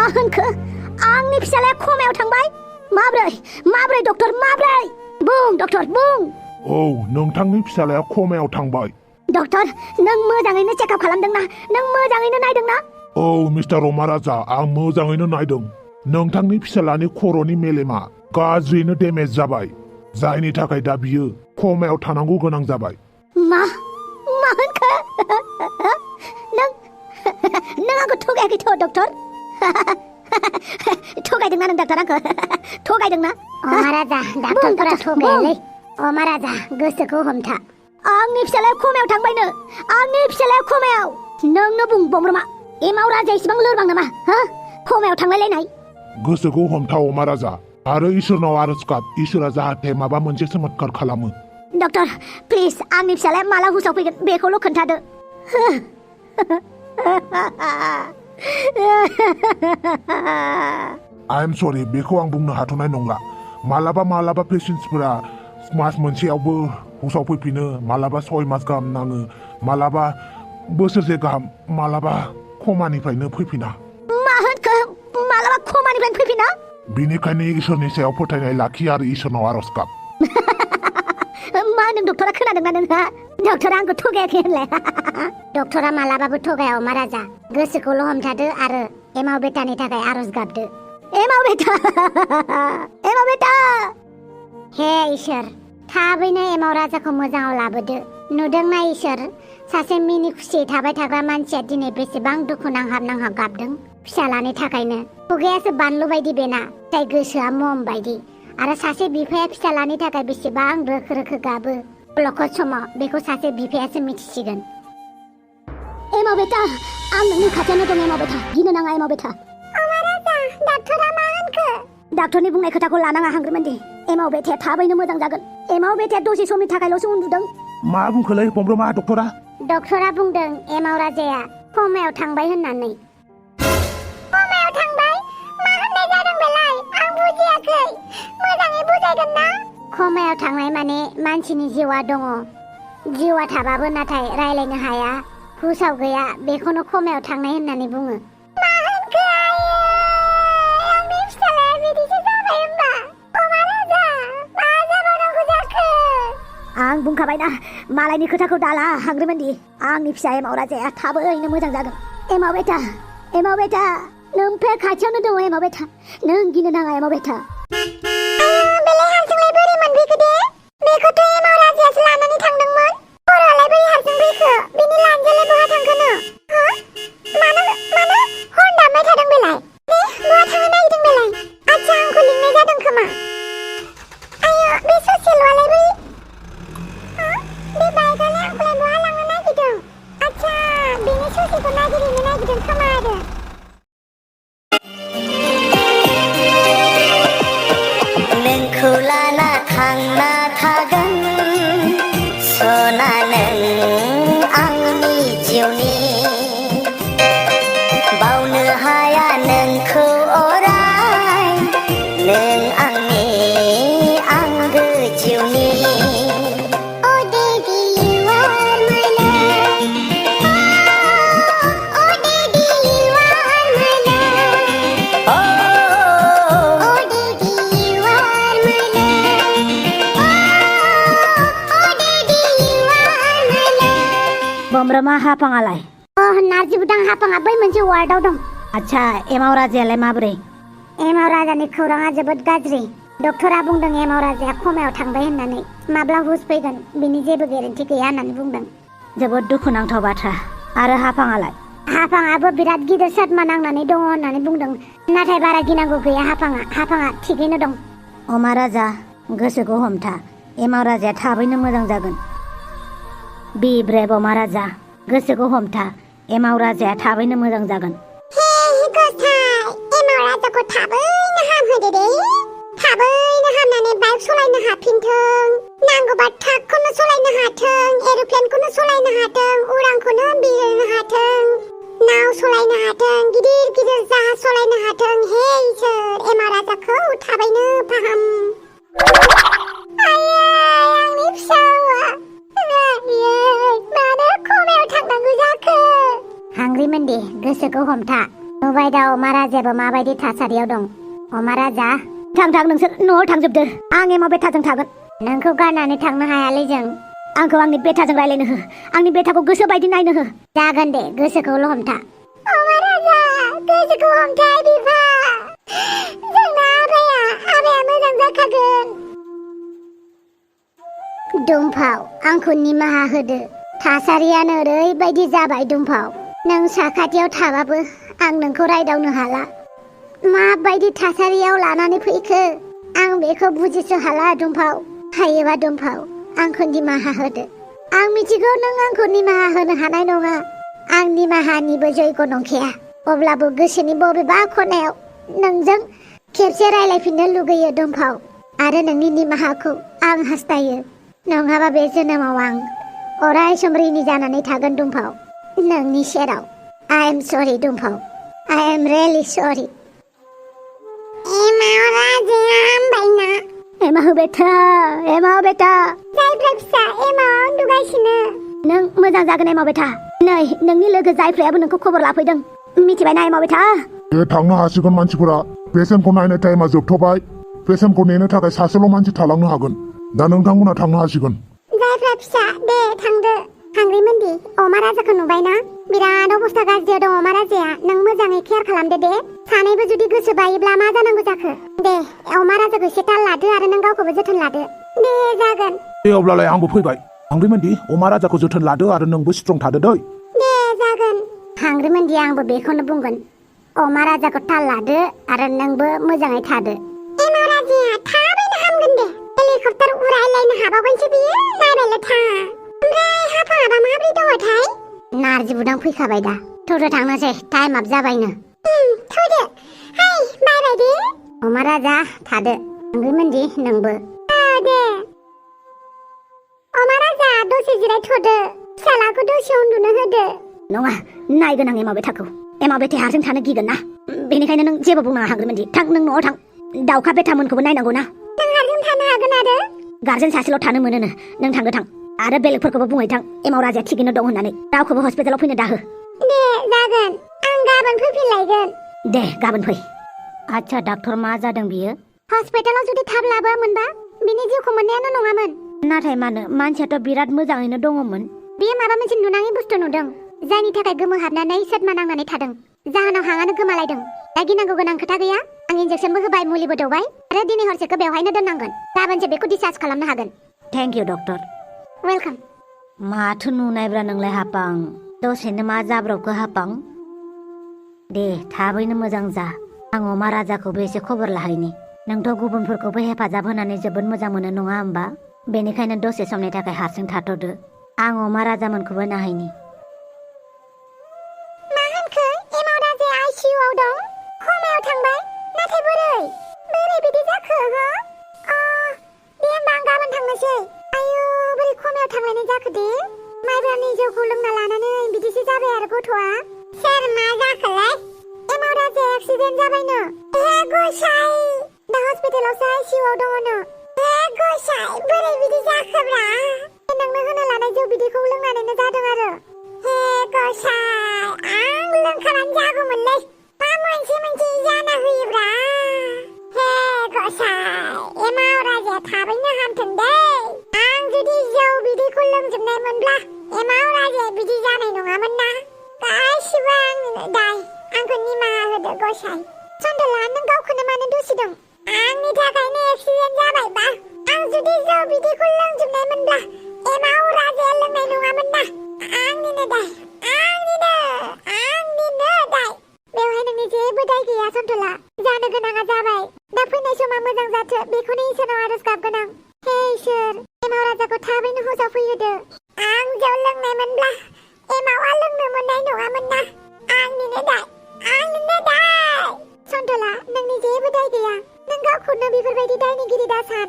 मा होनखो आंनि फिसालाया खमायाव थांबाय माब्रै डक्टर माब्रै बुं डक्टर बुं औ नोंथांनि फिसालाया खमायाव थांबाय डक्टर नों मोजाङैनो चेकआप खालामदोंना नों मोजाङैनो नायदोंना औ मिस्टार रमाराजा आं मोजाङैनो नायदों नोंथांनि फिसालानि खर'नि मेलेमा गाज्रियैनो डेमेज जाबाय जायनि थाखाय दा बियो खमायाव थानांगौ गोनां जाबाय मा होनखो नों आंखौ थगायाखैथ' डक्टर थगायदोंना नों डाक्टर आंखौ थगायदोंना महाराजा डाक्टरफोरा थगायालै महाराजा गोसोखौ हमथा आंनि फिसालाया खमायाव थांबायनो आंनि फिसालाया खमायाव नोंनो बुं बमब्रमा एमाव राजा इसिबां लोरबां नामा हो खमायाव थांलायलायनाय गोसोखौ हमथाव महाराजा आरो इसोरनाव आरज गाब इसोरा जाहाथे माबा मोनसे चमत्कार खालामो डक्टर प्लिज आंनि फिसालाया माला हुसाव फैगोन बेखौल' खोन्थादो आइ एम सरि बेखौ आं बुंनो हाथ'नाय नंला मालाबा पेशेन्टसफोरा मास मोनसेयावबो हुसाव फैफिनो मालाबा 6 मास गाहाम नाङो मालाबा बोसोरसे गाहाम मालाबा खमानिफ्रायनो फैफिना मा होनखो मालाबा खमानिफ्रायनो फैफिना बिनिखायनो इसोरनि सायाव फोथायनाय लाखि आरो इसोरनाव आरज गाब मा होनदों डक्टरा खोनादोंना नोंहा डक्टरा आंखौ थगायाखै होनलाय डक्टरा मालाबाबो थगाया महाराजा गोसोखौल' हमथादो आरो एमाव बेटानि थाखाय आरज गाबदो एमाव बेटा हे इसोर थाबैनो एमाव राजाखौ मोजाङाव लाबोदो नुदोंना इसोर सासे मिनि खुसियै थाबाय थाग्रा मानसिया दिनै बेसेबां दुखु नांहाब गाबदों फिसालानि थाखायनो खुगायासो बानलु बायदि बेना जाय गोसोआ मम बायदि आरो सासे बिफाया फिसालानि थाखाय बेसेबां रोखो गाबो अलखद समाव बेखौ सासे बिफायासो मिथिसिगोन एमाव बेटा आं नोंनि खाथियावनो दं एमाव बेटा गिनो नाङा एमाव बेटा महाराजा डाक्टरा मा होनखो डाक्टरनि बुंनाय खोथाखौ लानाङा हांग्रिमोनदि एमाव बेटाया थाबैनो मोजां जागोन एमाव बेटाया दसे समनि थाखायल'सो उन्दुदों मा बुंखोलै बमब्रमा डक्टरा बुंदों एमाव राजाया खमायाव थांबाय होननानै खमायाव थांबाय मा होननाय जादों बेलाय आं बुजियाखै मोजाङै बुजायगोन ना खमायाव थांनाय माने मानसिनि जिउआ दङ जिउआ थाबाबो नाथाय रायलायनो हाया हुसाव गैया बेखौनो खमायाव थांनाय होननानै बुङो मा होनखो आंनि फिसालाया बिदिसो जाबाय होमबा महाराजा मा जाबावनांगौ जाखो आं बुंखाबायना मालायनि खोथाखौ दाला हांग्रिमोनदि आंनि फिसा एमाव राजाया थाबैनो मोजां जागोन एमाव बेटा नों फे खाथियावनो दङ एमाव बेटा नों गिनो नाङा एमाव बेटा बेलाय हारसिंलाय बोरै मोनफैखो दे बेखौथ' एमाव राजायासो लानानै थांदोंमोन खर'आलाय बोरै हारसिं फैखो बिनि लान्जायालाय बहा थांखोनो मानो हर्न दामबाय थादों बेलाय दे बहा थांनो नागिरदों बेलाय आच्छा आंखौ लिंनाय जादों खोमा आयो बे ससेल'आलाय बोरै बे बाइकआलाय आंखौलाय बहा लांनो नागिरदों आच्छा बेनि ससेखौ नागिरहैनो नागिरदों खोमा आरो नोंखौ लाना थांना थागोन सना नों आंनि जिउनि बावनो हाया नोंखौ अराय नों आंनि आंगो जिउनि बमब्रमा हाफाङालाय नार्जि बुदां हाफाङा बै मोनसे वार्डआव दं आच्छा एमाव राजायालाय माबोरै एमाव राजानि खौराङा जोबोद गाज्रि डक्टरा बुंदों एमाव राजाया खमायाव थांबाय होननानै माब्ला हुस फैगोन बिनि जेबो गेरेन्टि गैया होननानै बुंदों जोबोद दुखुनांथाव बाथ्रा आरो हाफाङाबो बिराद गिदिर सदमा नांनानै दङ होननानै बुंदों नाथाय बारा गिनांगौ गैया हाफाङा थिगैनो दं अमा राजा गोसोखौ हमथा एमाव राजाया थाबैनो मोजां जागोन बि ब्रेभ अमा राजा गोसोखौ हमथा एमाव राजाया थाबैनो मोजां जागोन हे गसाइ एमाव राजाखौ थाबैनो हामहोदो दे थाबैनो हामनानै बाइक सलायनो हाफिनथों नांगौबा ट्राकखौनो सलायनो हाथों एर'प्लेनखौनो सलायनो हाथों उरांखौनो बिरनो हाथों नाव सलायनो हाथों गिदिर जाहाज सलायनो हाथों हे इसोर एमाव राजाखौ थाबैनो फाहाम आंनि फिसावा मानो खमायाव थांनांगौ जाखो हांग्रिमोनदि गोसोखौ हमथा नुबाय दा अमा राजायाबो माबायदि थासारियाव दं अमा राजा थां नोंसोर न'आव थांजोबदो आं एमाव बेटाजों थागोन नोंखौ गारनानै थांनो हायालै जों आंखौ आंनि बेटाजों रायलायनो हो आंनि बेटाखौ गोसो बायदि नायनो हो जागोन दे गोसोखौल' हमथा अमा राजा गोसोखौ हमथा बिफा जोंना आबाया मोजां जाखागोन दुमफाव आंखौ निमाहा होदो थासारियानो ओरैबायदि जाबाय दुमफाव नों साखाथियाव थाबाबो आं नोंखौ रायदावनो हाला माबायदि थासारियाव लानानै फैखो आं बेखौ बुजिस' हाला दुमफाव हायोबा दुमफाव आंखौ निमाहा होदो आं मिथिगौ नों आंखौ निमाहा होनो हानाय नङा आं निमाहानिबो जयग नंखाया अब्लाबो गोसोनि बबेबा खनायाव नोंजों खेबसे रायलायफिननो लुगैयो दुमफाव आरो नोंनि निमाहाखौ आं हास्थायो नङाबा बे जोनोमाव आं अराय सम रिनि जानानै थागोन दुमफाव नोंनि सेराव आइ एम सरि दुमफाव आइ एम रियेलि सरि एमाव राजाया हामबायना एमाव बेटा जायफ्रा फिसा एमाव उन्दुगासिनो नों मोजां जागोन एमाव बेटा नै नोंनि लोगो जायफ्रायाबो नोंखौ खबर लाफैदों मिथिबायना एमाव बेटा दे थांनो हासिगोन मानसिफोरा पेसेन्टखौ नायनाय टाइमा जोबथ'बाय पेसेन्टखौ नेनो थाखाय सासेल' मानसि थालांनो हागोन दा नोंथांमोना थांनो हासिगोन जायफ्रा फिसा दे थांदो हांग्रिमोनदि अमा राजाखौ नुबायना बिराद अबस्था गाज्रियाव दं अमा राजाया नों मोजाङै केयार खालामदो दे सानैबो जुदि गोसो बायोब्ला मा जानांगौ जाखो दे अमा राजाखौ एसे ताल लादो आरो नों गावखौबो जोथोन लादो दे जागोन दे अब्लालाय आंबो फैबाय हांग्रिमोनदि अमा राजाखौ जोथोन लादो आरो नोंबो स्ट्रं थादो दै दे जागोन हांग्रिमोनदि आंबो बेखौनो बुंगोन अमा राजाखौ ताल लादो आरो नोंबो मोजाङै थादो एमाव राजाया थाबैनो हामगोन दे हेलिकप्टार उरायलायनो हाबावगोनसो बियो नायबायल' था ओमफ्राय हाफाङाबा माब्रै दङथाय नारजि बुदां फैखाबाय दा थौदो थांनोसै टाइम आप जाबायनो थौदो हाय बाय बाय दे अमा राजा थादो हांग्रिमोनदि नोंबो दे अमा राजा दसे जिरायथ'दो फिसालाखौ दसे उन्दुनो होदो नङा नायगोन आं एमाव बेटाखौ एमाव बेटाया हारसिं थानो गिगोन ना बेनिखायनो नों जेबो बुंनाङा हांग्रिमोनदि थां नों न'आव थां दाउखा बेटामोनखौबो नायनांगौ ना नों हारसिं थानो हागोन आरो गार्जेन सासेल' थानो मोनोनो नों थांगो थां आरो बेलेगफोरखौबो बुङै थां एमाव राजाया थिगैनो दं होननानै रावखौबो हस्पिटालाव फैनो दाहो दे जागोन आं गाबोन फैफिनलायगोन दे गाबोन फै आच्छा डाक्टर मा जादों बियो हस्पिटालाव जुदि थाब लाबोआमोनबा बिनि जिउखौ मोननायानो नङामोन नाथाय मानो मानसियाथ' बिराद मोजाङैनो दङमोन बियो माबा मोनसे नुनाङि बुस्थु नुदों जायनि थाखाय गोमोहाबनानै सदमा नांनानै थादों जाहोनाव हाङानो गोमालायदों दा गिनांगौ गोनां खोथा गैया आं इन्जेक्सनबो होबाय मुलिबो दौबाय आरो दिनै हरसेखौ बेवहायनो दोननांगोन गाबोनसो बेखौ डिसचार्ज खालामनो हागोन थेंक इउ डक्टर वेलकाम माथो नुनायब्रा नोंलाय हापां दसेनो मा जाब्रबखो हापां दे थाबैनो मोजां जा आं अमा राजाखौबो एसे खबर लाहैनि नोंथ' गुबुनफोरखौबो हेफाजाब होनानै जोबोद मोजां मोनो नङा होमबा बेनिखायनो दसे समनि थाखाय हारसिं थाथ'दो आं अमा राजामोनखौबो नाहैनि मा होनखो एमाव राजाया आइसिइउआव दं कमायाव थांबाय नाथाय बोरै बिदि जाखो हो दे होमबा आं गाबोन थांनोसै आयु बोरै कमायाव थांलायनाय जाखो दे माइब्रानि जौखौ लोंना लानानै बिदिसो जाबाय आरो गथ'आ सोर मा जाखोलाय एमाव राजाया एक्सिडेन्ट जाबायनो गसाइ दा हस्पिटालावसो आइसिइउआव दङनो गसाइ बोरै बिदि जाखोब्रा नोंनो होनो लानाय जौ बिदैखौ लोंनानैनो जादों आरो हे गसाइ आं लोंखानानै जागौमोनलै मा मोनसे जाना होयोब्रा हे गसाइ एमाव राजाया थाबैनो हामथों दे आं जुदि जौ बिदैखौ लोंजोबनायमोनब्ला एमाव राजाया बिदि जानाय नङामोन ना गासिबो आंनिनो दाय आंखौ निमाहा होदो गसाइ सन्दला नों गावखौनो मानो दुसिदों आंनि थाखायनो एक्सिडेन्ट जाबायबा आं जुदि जौ बिदैखौ लोंजोबनायमोनब्ला एमाव राजाया लोंनाय नङामोन ना आंनिनो दाय बेवहाय नोंनि जेबो दाय गैया सन्तला जानो गोनाङा जाबाय दा फैनाय समा मोजां जाथो बेखौनो इसोरनाव आरज गाबगोन आं हे इसोर एमाव राजाखौ थाबैनो हजाव फैहोदो आं जौ लोंनायमोनब्ला एमावा लोंनो मोननाय नङामोन ना आंनिनो दाय सन्तला नोंनि जेबो दाय गैया नों गावखौनो बेफोरबायदि दायनिगिरि दासान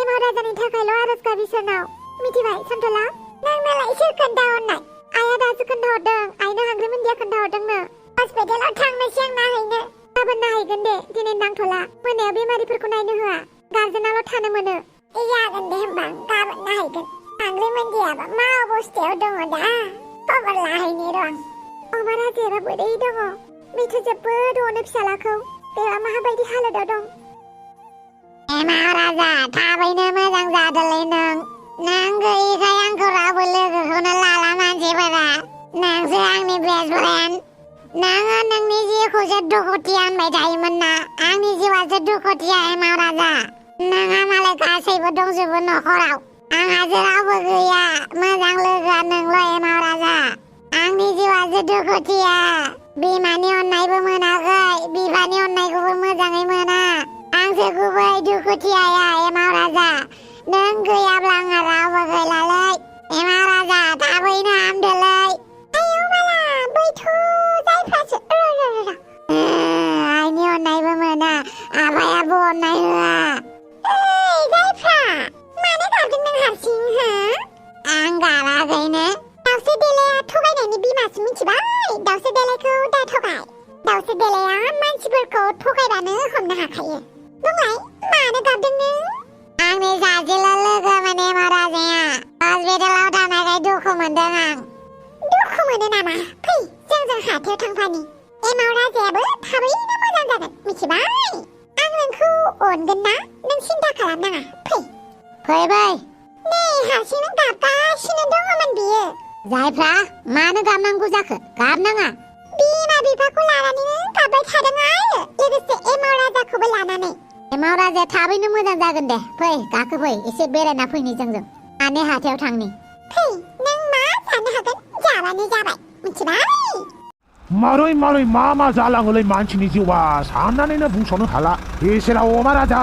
एमाव राजानि थाखायल' आरज गाब इसोरनाव मिथिबाय सन्तला नोंनोलाय सोर खोन्थाहरनाय आइया दासो खोन्थाहरदों आइनो हांग्रिमोनदिया खोन्थाहरदोंनो हस्पिटालाव थांनोसै आं नायहैनो गाबोन नायहैगोन दे दिनै नांथ'ला मोनायाव बेमारिफोरखौ नायनो होआ गार्जेनाल' थानो मोनो जागोन दे होमबा गाबोन नायहैगोन हांग्रिमोनदियाबा मा अबस्थायाव दङ दा खबर लाहैनि र' अमा राजायाबा बोरै दङ बेथ' जोबोद अनो फिसालाखौ बेहा माबायदि हालोदाव दं एमाव राजा थाबैनो मोजां जादोलै नों गैयिखाय आंखौ रावबो लोगोखौनो लाला मानसिफोरा नोंसो आंनि बेस्ट फ्रेन्ड नोङो नोंनि जिउखौसो दुखुथिया होनबाय थायोमोन ना आंनि जिउआसो दुखुथिया एमाव राजा नोंहा मालाय गासैबो दंजोबो न'खराव आंहासो रावबो गैया मोजां लोगोआ नोंल' एमाव राजा आंनि जिउआसो दुखुथिया बिमानि अननायबो मोनाखै बिफानि अननायखौबो मोजाङै मोना आंसो गुबै दुखुथियाया एमाव राजा नों गैयाब्ला आंहा रावबो गैलालै एमाव राजा थाबैनो हामदोलै आयौ बाला बैथ' जायफ्रासो आइनि अननायबो मोना आफायाबो अननाय होआ ओइ जायफ्रा मानो गाबदों नों हारसिं हो आं गाबाखैनो दाउस्रि देलाया थगायनायनि बिमासो मिथिबाय दाउस्रि देलायखौ दा थगाय दाउस्रि देलाया मानसिफोरखौ थगायबानो हमनो हाखायो बुंलाय मानो गाबदों नों आंनि सासेल' लोगोमोन एमाव राजाया हस्पिटालाव थानायखाय दुखु मोनदों आं दुखु मोनो नामा फै जोंजों हाथायाव थांफानि एमाव राजायाबो थाबैनो मोजां जागोन मिथिबाय आं नोंखौ अनगोन ना नों सिन्था खालामनाङा फै नै हारसिंनो गाबगासिनो दङमोन बियो जायफ्रा मानो गाबनांगौ जाखो गाबनाङा बिमा बिफाखौ लानानैनो गाबबाय थादों आरो लोगोसे एमाव राजाखौबो लानानै एमाव राजाया थाबैनो मोजां जागोन दे फै गाखोफै एसे बेरायना फैनि जोंजों माने हाथायाव थांनि फै नों मा जानो हागोन जाबानो जाबाय मिथिबाय मारै मा जालाङोलै मानसिनि जिउआ साननानैनो बुंस'नो हाला इसोरा अमा राजा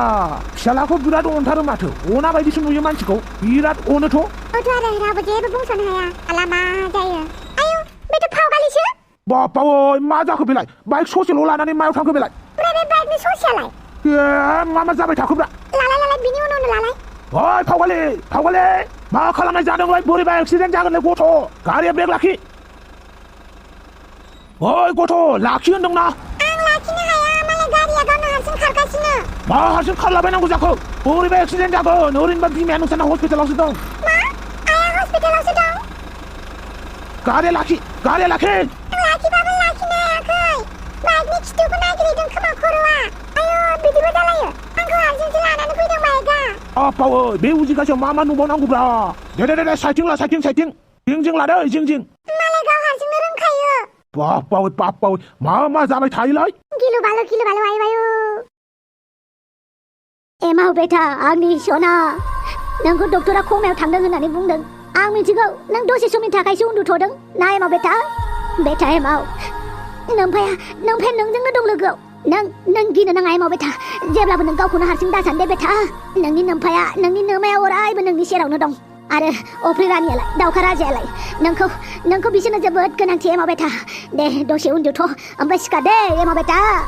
फिसालाखौ बिराद अनथारो माथो अना बायदिसो नुयो मानसिखौ बिराद अनोथ' आरो रावबो जेबो बुंस'नो हाया आला मा जायो आयौ बेथ' फावगालिसो बाप्पा ओइ मा जाखो बेलाय बाइक ससेल' लानानै मायाव थांखो बेलाय ओमफ्राय बे बाइकनि ससेयालाय मा जाबाय थाखोब्रा लालाय बिनि उनावनो लालाय ओइ फावगालि मा खालामनाय जादोंलाय बोरैबा एक्सिडेन्ट जागोनलै गथ' गारिया ब्रेक लाखि ओइ गथ' लाखि होनदोंना आं लाखिनो हाया मालाय गारिया गावनो हारसिं खारगासिनो मा हारसिं खारलाबायनांगौ जाखो बोरैबा एक्सिडेन्ट जागोन ओरैनोबा बिमाया नोंसाना हस्पिटालावसो दं मा आया हस्पिटालावसो दं गारिया लाखि लाखिबाबो लाखिनो हायाखै बाइकनि खिथुखौ नागिरहैदों खोमा खर'आ आयौ बिदिबो जालायो आंखौ हारसिंसो लानानै फैदों बाइकआ बाप्पा ओइ बे उजिगासेयाव मा नुबावनांगौब्रा दे साइथिं जिं लादो जिं मालाय गाव हारसिंनो रोंखायो बाप्पा ओइ मा जाबाय थायोलाय गिलु बालु आयु एमाव बेटा आंनि सना नोंखौ डक्टरा कमायाव थांदों होननानै बुंदों आं मिथिगौ नों दसे समनि थाखायसो उन्दुथ'दों ना एमाव बेटा एमाव नोमफाया नोंजोंनो दं लोगोआव नों गिनो नाङा एमाव बेटा जेब्लाबो नों गावखौनो हारसिं दासान दे बेटा नोंनि नोमाया अरायबो नोंनि सेरावनो दं आरो अफ्रि रानियालाय दाउखा राजायालाय नोंखौ बिसोरनो जोबोद गोनांथि एमाव बेटा दे दसे उन्दुथ' ओमफ्राय सिखार दे एमाव बेटा